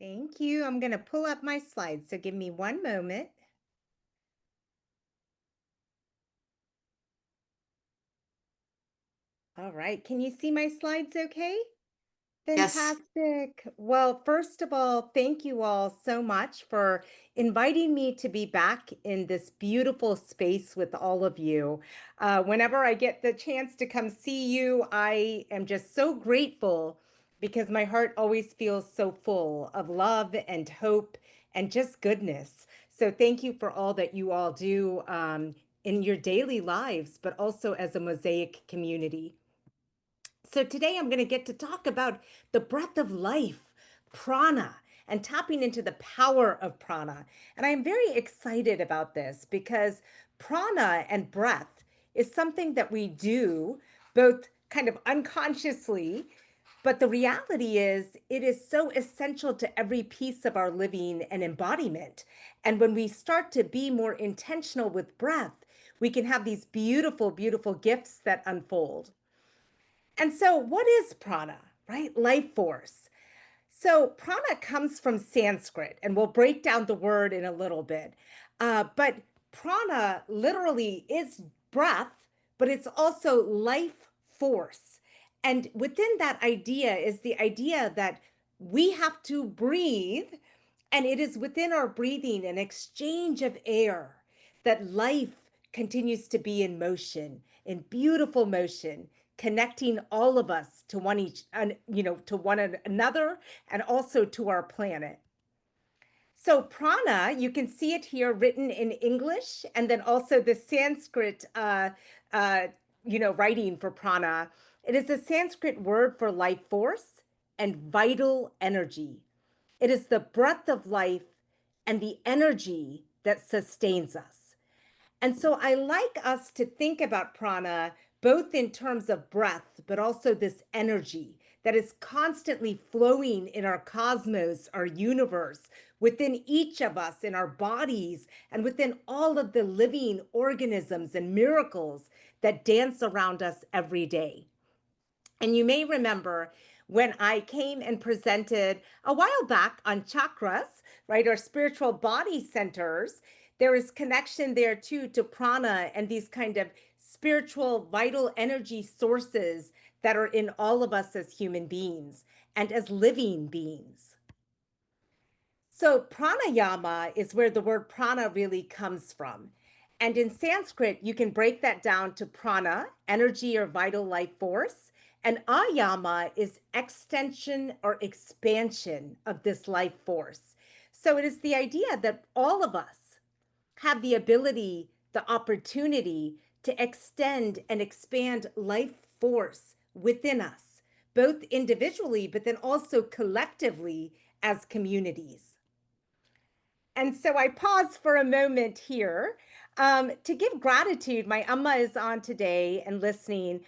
Thank you. I'm going to pull up my slides, so give me one moment. All right. Can you see my slides okay? Yes. Fantastic. Well, first of all, thank you all so much for inviting me to be back in this beautiful space with all of you. Whenever I get the chance to come see you, I am just so grateful because my heart always feels so full of love and hope and just goodness. So thank you for all that you all do in your daily lives, but also as a Mosaic community. So today I'm going to get to talk about the breath of life, prana, and tapping into the power of prana. And I am very excited about this because prana and breath is something that we do both kind of unconsciously, but the reality is it is so essential to every piece of our living and embodiment. And when we start to be more intentional with breath, we can have these beautiful, beautiful gifts that unfold. And so, what is prana, right? Life force. So, prana comes from Sanskrit, and we'll break down the word in a little bit. But prana literally is breath, but it's also life force. And within that idea is the idea that we have to breathe, and it is within our breathing an exchange of air that life continues to be in motion, in beautiful motion, connecting all of us to to one another and also to our planet. So prana, you can see it here written in English, and then also the Sanskrit, uh, writing for prana. It is a Sanskrit word for life force and vital energy. It is the breath of life and the energy that sustains us. And so I like us to think about prana both in terms of breath, but also this energy that is constantly flowing in our cosmos, our universe, within each of us, in our bodies, and within all of the living organisms and miracles that dance around us every day. And you may remember when I came and presented a while back on chakras, right, our spiritual body centers, there is connection there too to prana and these kind of spiritual vital energy sources that are in all of us as human beings and as living beings. So, pranayama is where the word prana really comes from. And in Sanskrit, you can break that down to prana, energy or vital life force, and ayama is extension or expansion of this life force. So, it is the idea that all of us have the ability, the opportunity to extend and expand life force within us, both individually, but then also collectively as communities. And so I pause for a moment here to give gratitude. My Amma is on today and listening.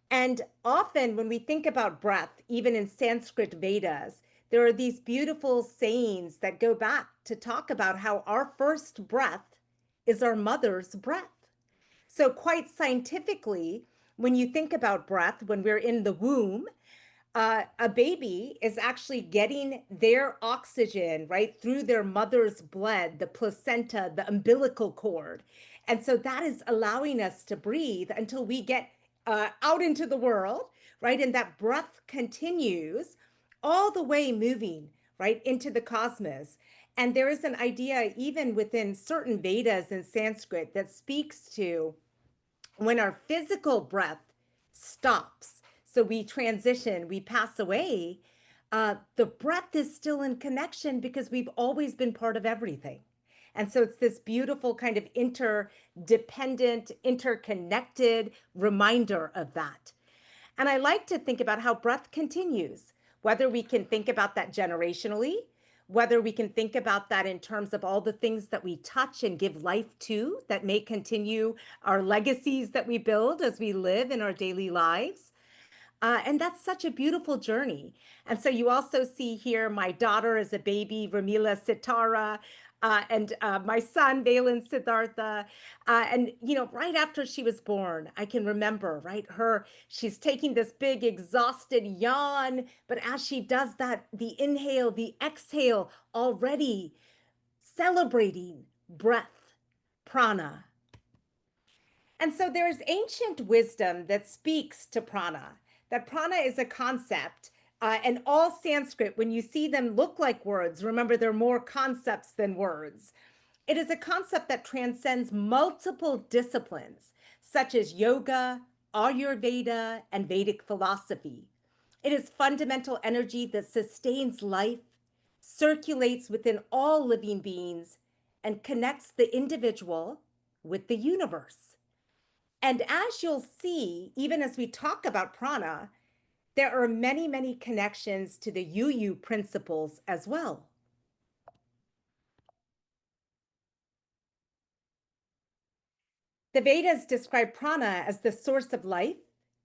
And often when we think about breath, even in Sanskrit Vedas, there are these beautiful sayings that go back to talk about how our first breath is our mother's breath. So, quite scientifically, when you think about breath, when we're in the womb, a baby is actually getting their oxygen right through their mother's blood, the placenta, the umbilical cord. And so that is allowing us to breathe until we get out into the world, right? And that breath continues all the way moving right into the cosmos. And there is an idea, even within certain Vedas in Sanskrit, that speaks to when our physical breath stops, so we transition, we pass away, the breath is still in connection because we've always been part of everything. And so it's this beautiful kind of interdependent, interconnected reminder of that. And I like to think about how breath continues, whether we can think about that generationally, whether we can think about that in terms of all the things that we touch and give life to that may continue our legacies that we build as we live in our daily lives. And that's such a beautiful journey. And so you also see here my daughter as a baby, Ramila Sitara. and my son, Valen Siddhartha. And, right after she was born, I can remember, right, she's taking this big exhausted yawn. But as she does that, the inhale, the exhale, already celebrating breath, prana. And so there's ancient wisdom that speaks to prana, that prana is a concept. And all Sanskrit, when you see them look like words, remember they're more concepts than words. It is a concept that transcends multiple disciplines, such as yoga, Ayurveda, and Vedic philosophy. It is fundamental energy that sustains life, circulates within all living beings, and connects the individual with the universe. And as you'll see, even as we talk about prana, there are many, many connections to the UU principles as well. The Vedas describe prana as the source of life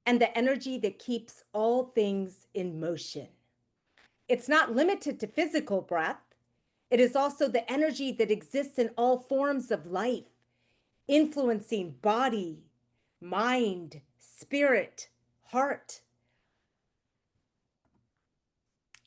and the energy that keeps all things in motion. It's not limited to physical breath. It is also the energy that exists in all forms of life, influencing body, mind, spirit, heart.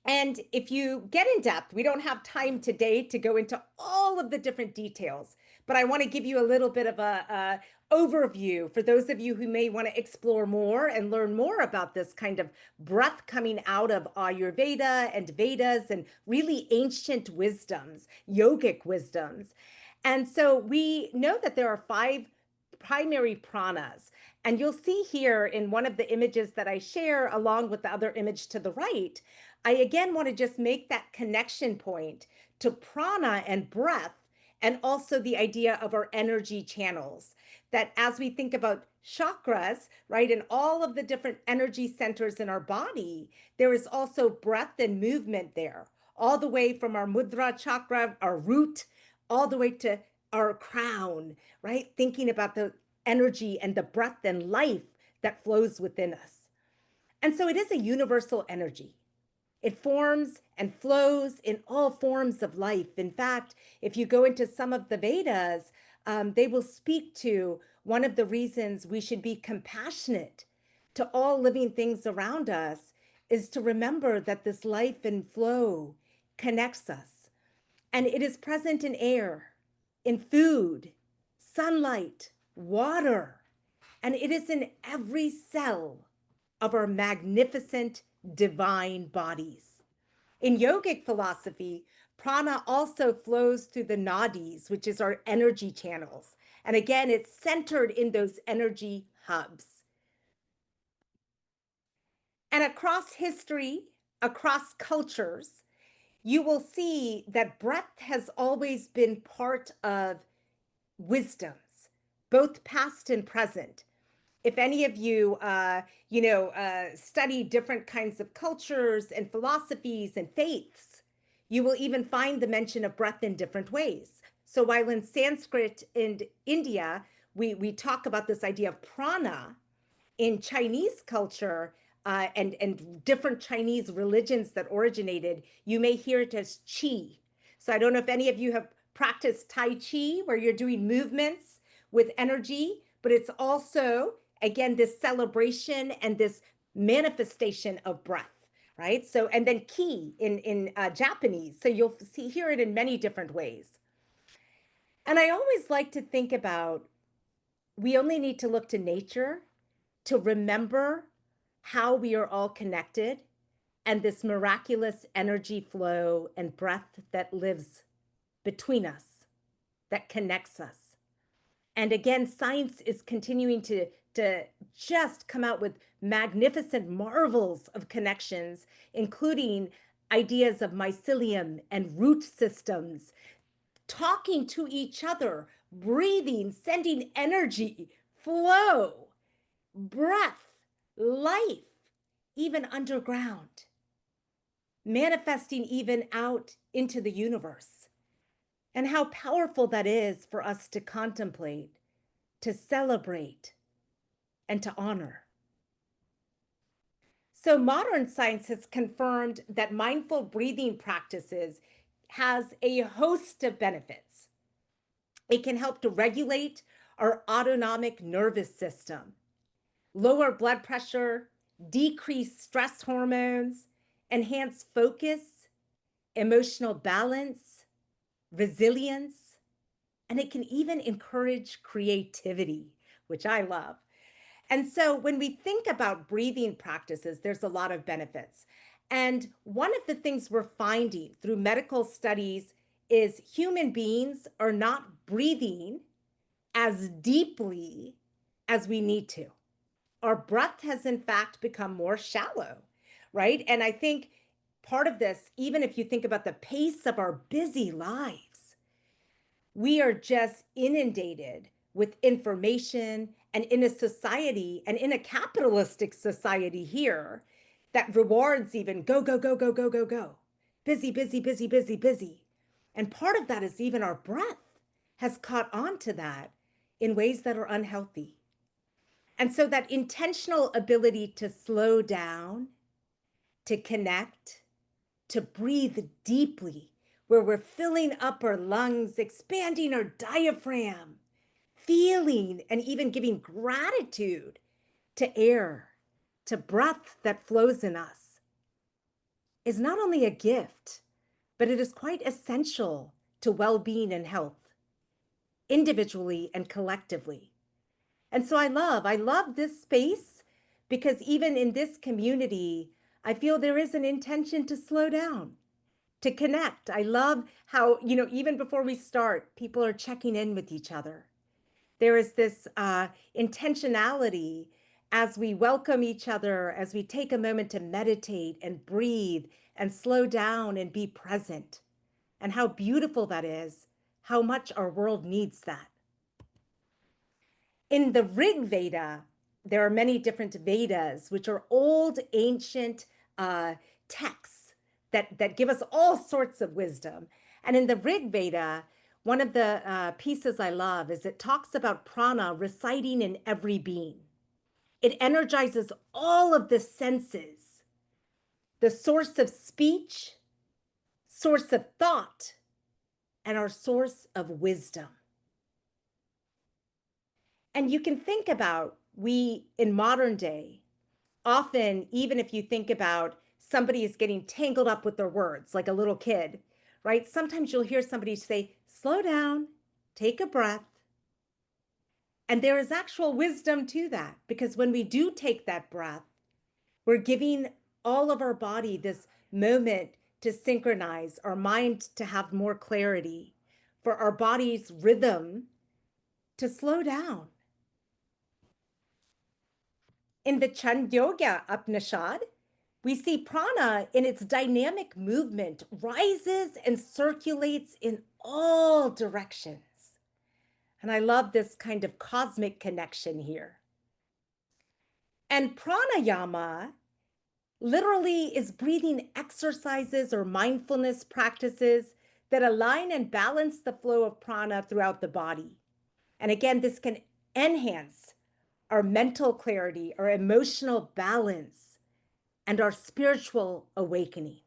And if you get in depth, we don't have time today to go into all of the different details, but I want to give you a little bit of a overview for those of you who may want to explore more and learn more about this kind of breath coming out of Ayurveda and Vedas and really ancient wisdoms, yogic wisdoms. And so we know that there are 5 primary pranas. And you'll see here in one of the images that I share, along with the other image to the right, I again want to just make that connection point to prana and breath, and also the idea of our energy channels. That as we think about chakras, right, and all of the different energy centers in our body, there is also breath and movement there, all the way from our mudra chakra, our root, all the way to our crown, right? Thinking about the energy and the breath and life that flows within us. And so it is a universal energy. It forms and flows in all forms of life. In fact, if you go into some of the Vedas, they will speak to one of the reasons we should be compassionate to all living things around us is to remember that this life and flow connects us. And it is present in air, in food, sunlight, water, and it is in every cell of our magnificent divine bodies. In yogic philosophy, prana also flows through the nadis, which is our energy channels. And again, it's centered in those energy hubs. And across history, across cultures, you will see that breath has always been part of wisdoms, both past and present. If any of you, study different kinds of cultures and philosophies and faiths, you will even find the mention of breath in different ways. So while in Sanskrit and India, we talk about this idea of prana, in Chinese culture and different Chinese religions that originated, you may hear it as qi. So I don't know if any of you have practiced Tai Chi, where you're doing movements with energy, but it's also, again, this celebration and this manifestation of breath, right? So, and then ki in Japanese. So you'll hear it in many different ways. And I always like to think about we only need to look to nature to remember how we are all connected and this miraculous energy flow and breath that lives between us, that connects us. And again, science is continuing to just come out with magnificent marvels of connections, including ideas of mycelium and root systems, talking to each other, breathing, sending energy, flow, breath, life, even underground, manifesting even out into the universe. And how powerful that is for us to contemplate, to celebrate, and to honor. So modern science has confirmed that mindful breathing practices has a host of benefits. It can help to regulate our autonomic nervous system, lower blood pressure, decrease stress hormones, enhance focus, emotional balance, resilience, and it can even encourage creativity, which I love. And so when we think about breathing practices, there's a lot of benefits. And one of the things we're finding through medical studies is human beings are not breathing as deeply as we need to. Our breath has, in fact, become more shallow, right? And I think part of this, even if you think about the pace of our busy lives, we are just inundated with information, and in a society and in a capitalistic society here that rewards even go, go, go, go, go, go, go, busy, busy, busy, busy, busy. And part of that is even our breath has caught on to that in ways that are unhealthy. And so that intentional ability to slow down, to connect, to breathe deeply, where we're filling up our lungs, expanding our diaphragm, feeling and even giving gratitude to air, to breath that flows in us, is not only a gift, but it is quite essential to well-being and health, individually and collectively. And so I love this space because even in this community, I feel there is an intention to slow down, to connect. I love how, even before we start, people are checking in with each other. There is this intentionality as we welcome each other, as we take a moment to meditate and breathe and slow down and be present. And how beautiful that is, how much our world needs that. In the Rig Veda, there are many different Vedas, which are old, ancient texts that give us all sorts of wisdom. And in the Rig Veda, one of the pieces I love is it talks about prana residing in every being. It energizes all of the senses, the source of speech, source of thought, and our source of wisdom. And you can think about we in modern day, often, even if you think about somebody is getting tangled up with their words, like a little kid, right? Sometimes you'll hear somebody say, slow down, take a breath. And there is actual wisdom to that because when we do take that breath, we're giving all of our body this moment to synchronize, our mind to have more clarity, for our body's rhythm to slow down. In the Chandogya Upanishad, we see prana in its dynamic movement rises and circulates in all directions. And I love this kind of cosmic connection here. And pranayama literally is breathing exercises or mindfulness practices that align and balance the flow of prana throughout the body. And again, this can enhance our mental clarity, our emotional balance, and our spiritual awakening.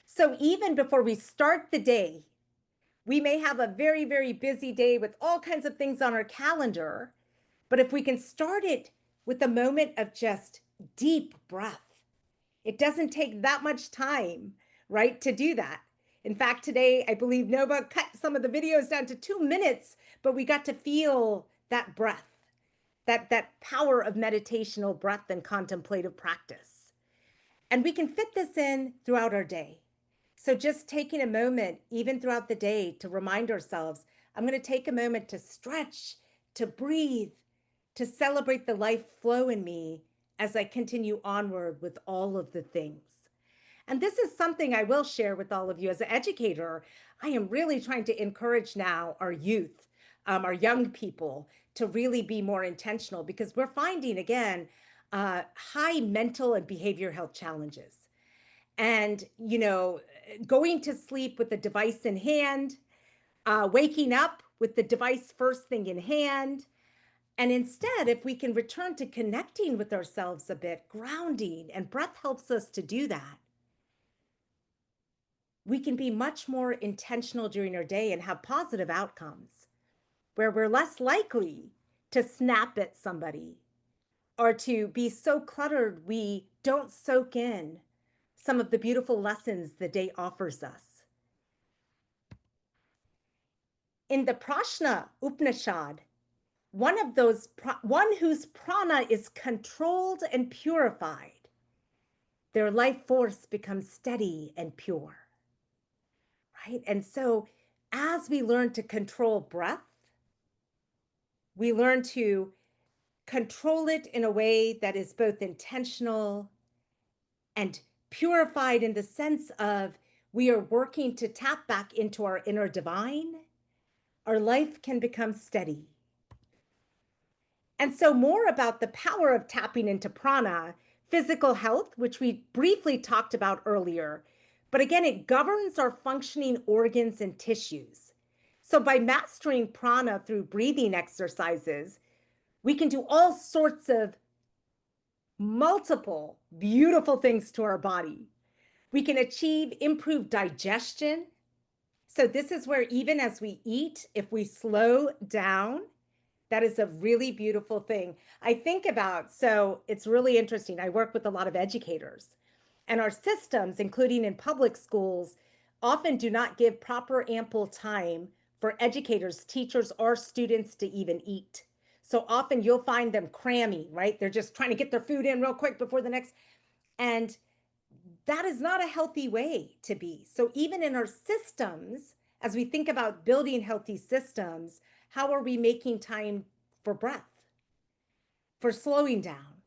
So even before we start the day, we may have a very, very busy day with all kinds of things on our calendar. But if we can start it with a moment of just deep breath, it doesn't take that much time, right, to do that. In fact, today, I believe Nova cut some of the videos down to 2 minutes, but we got to feel that breath, that power of meditational breath and contemplative practice. And we can fit this in throughout our day. So just taking a moment, even throughout the day, to remind ourselves, I'm going to take a moment to stretch, to breathe, to celebrate the life flow in me as I continue onward with all of the things. And this is something I will share with all of you as an educator. I am really trying to encourage now our youth, our young people, to really be more intentional because we're finding, again, high mental and behavior health challenges. And, going to sleep with the device in hand, waking up with the device first thing in hand. And instead, if we can return to connecting with ourselves a bit, grounding, and breath helps us to do that. we can be much more intentional during our day and have positive outcomes, where we're less likely to snap at somebody or to be so cluttered we don't soak in some of the beautiful lessons the day offers us. In the Prashna Upanishad, one whose prana is controlled and purified, their life force becomes steady and pure, right? And so as we learn to control breath, we learn to control it in a way that is both intentional and purified, in the sense of we are working to tap back into our inner divine, our life can become steady. And so more about the power of tapping into prana, physical health, which we briefly talked about earlier, but again, it governs our functioning organs and tissues. So by mastering prana through breathing exercises, we can do all sorts of multiple beautiful things to our body. We can achieve improved digestion. So this is where even as we eat, if we slow down, that is a really beautiful thing. I think about, so it's really interesting. I work with a lot of educators, and our systems, including in public schools, often do not give proper ample time for educators, teachers, or students to even eat. So often you'll find them cramming, right? They're just trying to get their food in real quick before the next. And that is not a healthy way to be. So even in our systems, as we think about building healthy systems, how are we making time for breath, for slowing down,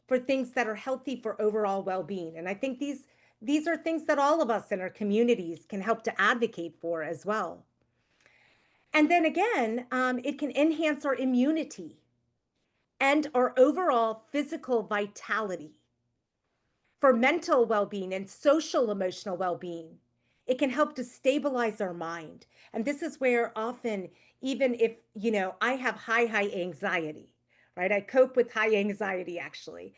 for things that are healthy for overall well-being? And I think these are things that all of us in our communities can help to advocate for as well. And then again, it can enhance our immunity and our overall physical vitality. For mental well-being and social emotional well-being, it can help to stabilize our mind. And this is where often, even if, I have high anxiety, right? I cope with high anxiety actually.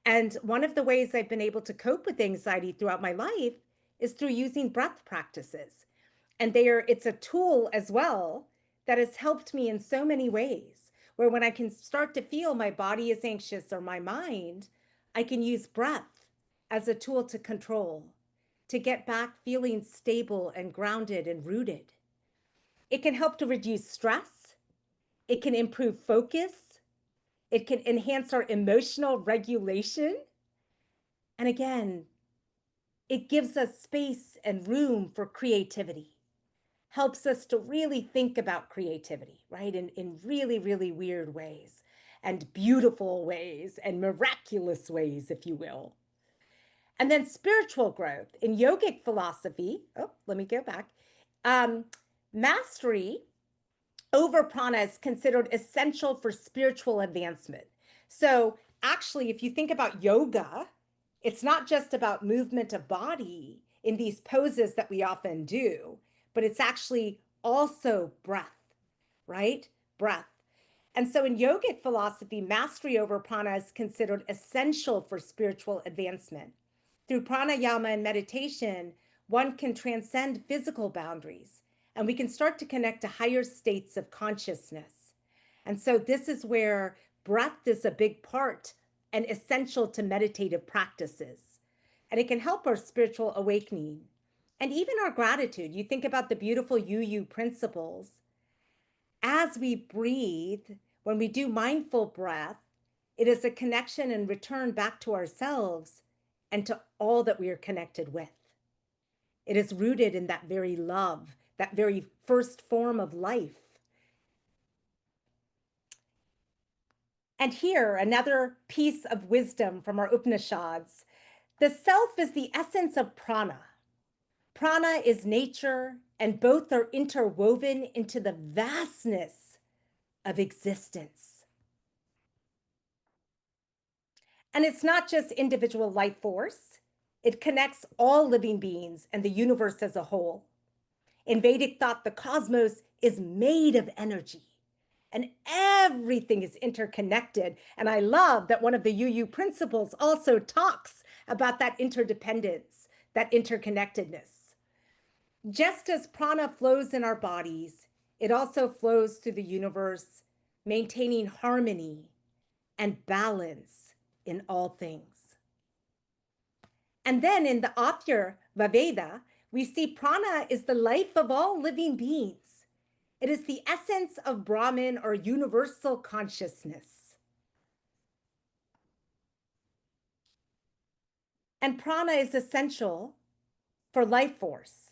And one of the ways I've been able to cope with anxiety throughout my life is through using breath practices. And it's a tool as well that has helped me in so many ways, where when I can start to feel my body is anxious or my mind, I can use breath as a tool to control, to get back feeling stable and grounded and rooted. It can help to reduce stress. It can improve focus. It can enhance our emotional regulation. And again, it gives us space and room for creativity, helps us to really think about creativity, right? In really, really weird ways and beautiful ways and miraculous ways, if you will. And then spiritual growth. In yogic philosophy, let me go back. Mastery over prana is considered essential for spiritual advancement. So actually, if you think about yoga, it's not just about movement of body in these poses that we often do, but it's actually also breath, right? Breath. And so in yogic philosophy, mastery over prana is considered essential for spiritual advancement. Through pranayama and meditation, one can transcend physical boundaries, and we can start to connect to higher states of consciousness. And so this is where breath is a big part and essential to meditative practices. And it can help our spiritual awakening and even our gratitude. You think about the beautiful UU principles. As we breathe, when we do mindful breath, it is a connection and return back to ourselves and to all that we are connected with. It is rooted in that very love, that very first form of life. And here, another piece of wisdom from our Upanishads. The self is the essence of prana. Prana is nature, and both are interwoven into the vastness of existence. And it's not just individual life force. It connects all living beings and the universe as a whole. In Vedic thought, the cosmos is made of energy and everything is interconnected. And I love that one of the UU principles also talks about that interdependence, that interconnectedness. Just as prana flows in our bodies, it also flows through the universe, maintaining harmony and balance in all things. And then in the Athyar Vaveda, we see prana is the life of all living beings. It is the essence of Brahman or universal consciousness. And prana is essential for life force.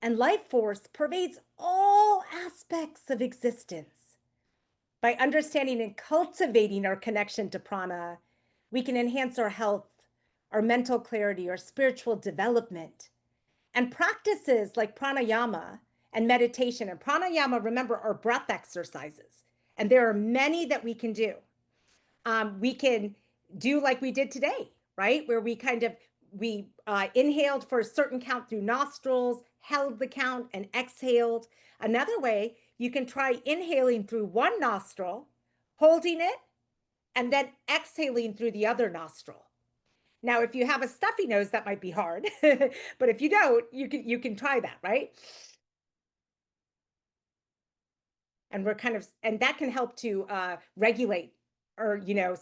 And life force pervades all aspects of existence. By understanding and cultivating our connection to prana, we can enhance our health, our mental clarity, our spiritual development. And practices like pranayama and meditation, and pranayama, remember, are breath exercises. And there are many that we can do. We can do like we did today, right? Where we inhaled for a certain count through nostrils, held the count, and exhaled. Another way, you can try inhaling through one nostril, holding it, and then exhaling through the other nostril. Now, if you have a stuffy nose, that might be hard, but if you don't, you can try that, right? And and that can help to regulate or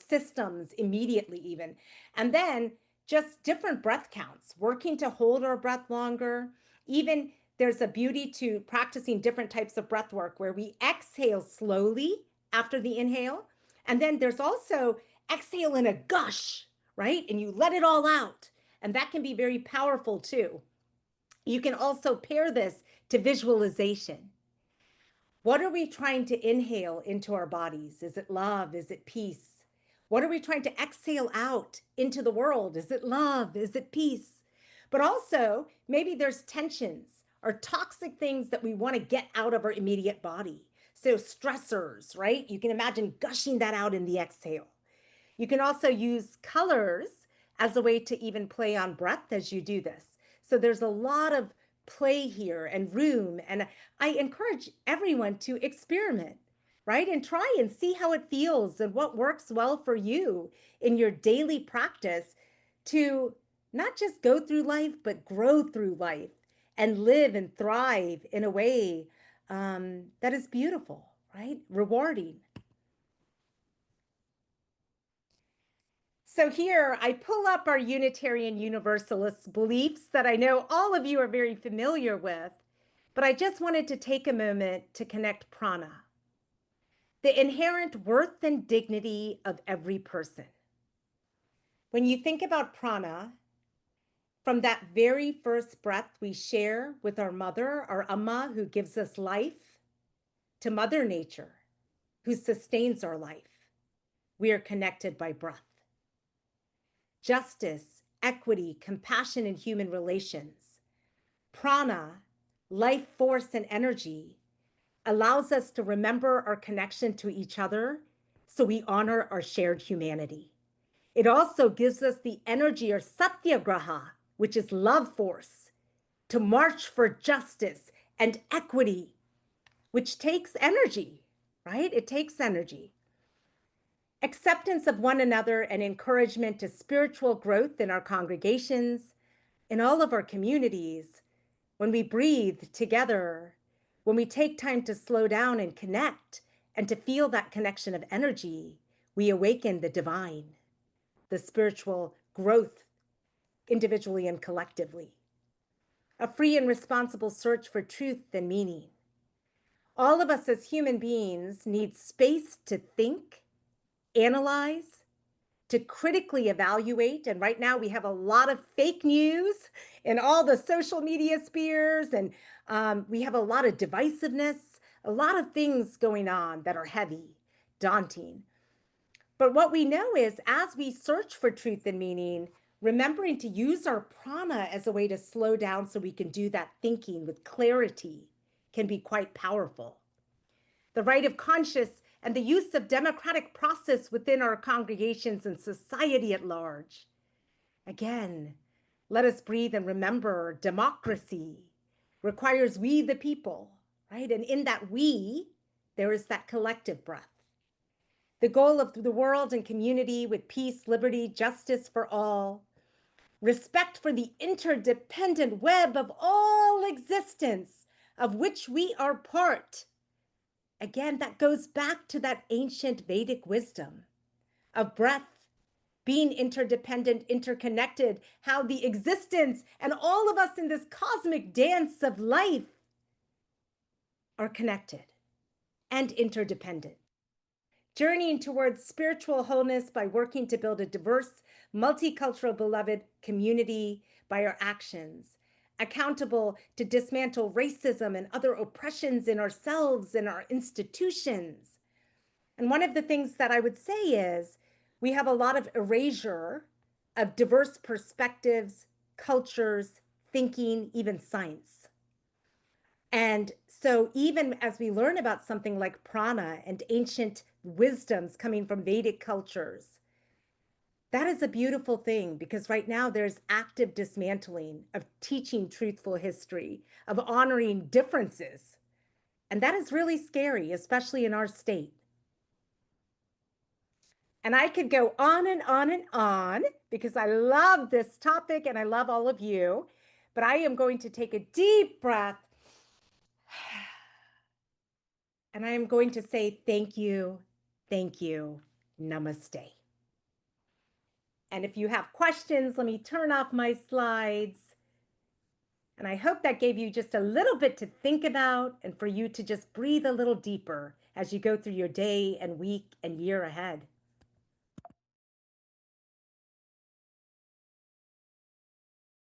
systems immediately even. And then just different breath counts, working to hold our breath longer. Even there's a beauty to practicing different types of breath work where we exhale slowly after the inhale, and then there's also exhale in a gush, right? And you let it all out, and that can be very powerful too. You can also pair this to visualization. What are we trying to inhale into our bodies? Is it love? Is it peace? What are we trying to exhale out into the world? Is it love? Is it peace? But also, maybe there's tensions or toxic things that we want to get out of our immediate body. So, stressors, right? You can imagine gushing that out in the exhale. You can also use colors as a way to even play on breath as you do this. So there's a lot of play here and room. And I encourage everyone to experiment, right? And try and see how it feels and what works well for you in your daily practice to not just go through life, but grow through life and live and thrive in a way that is beautiful, right? Rewarding. So here I pull up our Unitarian Universalist beliefs that I know all of you are very familiar with, but I just wanted to take a moment to connect prana, the inherent worth and dignity of every person. When you think about prana, from that very first breath we share with our mother, our Amma, who gives us life, to Mother Nature, who sustains our life, we are connected by breath. Justice, equity, compassion in human relations. Prana, life force and energy, allows us to remember our connection to each other so we honor our shared humanity. It also gives us the energy or satyagraha, which is love force, to march for justice and equity, which takes energy, right? It takes energy. Acceptance of one another and encouragement to spiritual growth in our congregations, in all of our communities, when we breathe together, when we take time to slow down and connect and to feel that connection of energy, we awaken the divine, the spiritual growth individually and collectively. A free and responsible search for truth and meaning. All of us as human beings need space to think, analyze, to critically evaluate. And right now we have a lot of fake news in all the social media spheres, and we have a lot of divisiveness, a lot of things going on that are heavy, daunting. But what we know is as we search for truth and meaning, remembering to use our prana as a way to slow down so we can do that thinking with clarity can be quite powerful. The right of conscience and the use of democratic process within our congregations and society at large. Again, let us breathe and remember democracy requires we the people, right? And in that we, there is that collective breath. The goal of the world and community with peace, liberty, justice for all. respect for the interdependent web of all existence of which we are part. Again, that goes back to that ancient Vedic wisdom of breath, being interdependent, interconnected, how the existence and all of us in this cosmic dance of life are connected and interdependent. Journeying towards spiritual wholeness by working to build a diverse, multicultural, beloved community by our actions, accountable to dismantle racism and other oppressions in ourselves and our institutions. And one of the things that I would say is we have a lot of erasure of diverse perspectives, cultures, thinking, even science. And so, even as we learn about something like prana and ancient wisdoms coming from Vedic cultures, that is a beautiful thing because right now there's active dismantling of teaching truthful history, of honoring differences. And that is really scary, especially in our state. And I could go on and on and on because I love this topic and I love all of you. But I am going to take a deep breath and I am going to say thank you, namaste. And if you have questions, let me turn off my slides. And I hope that gave you just a little bit to think about and for you to just breathe a little deeper as you go through your day and week and year ahead.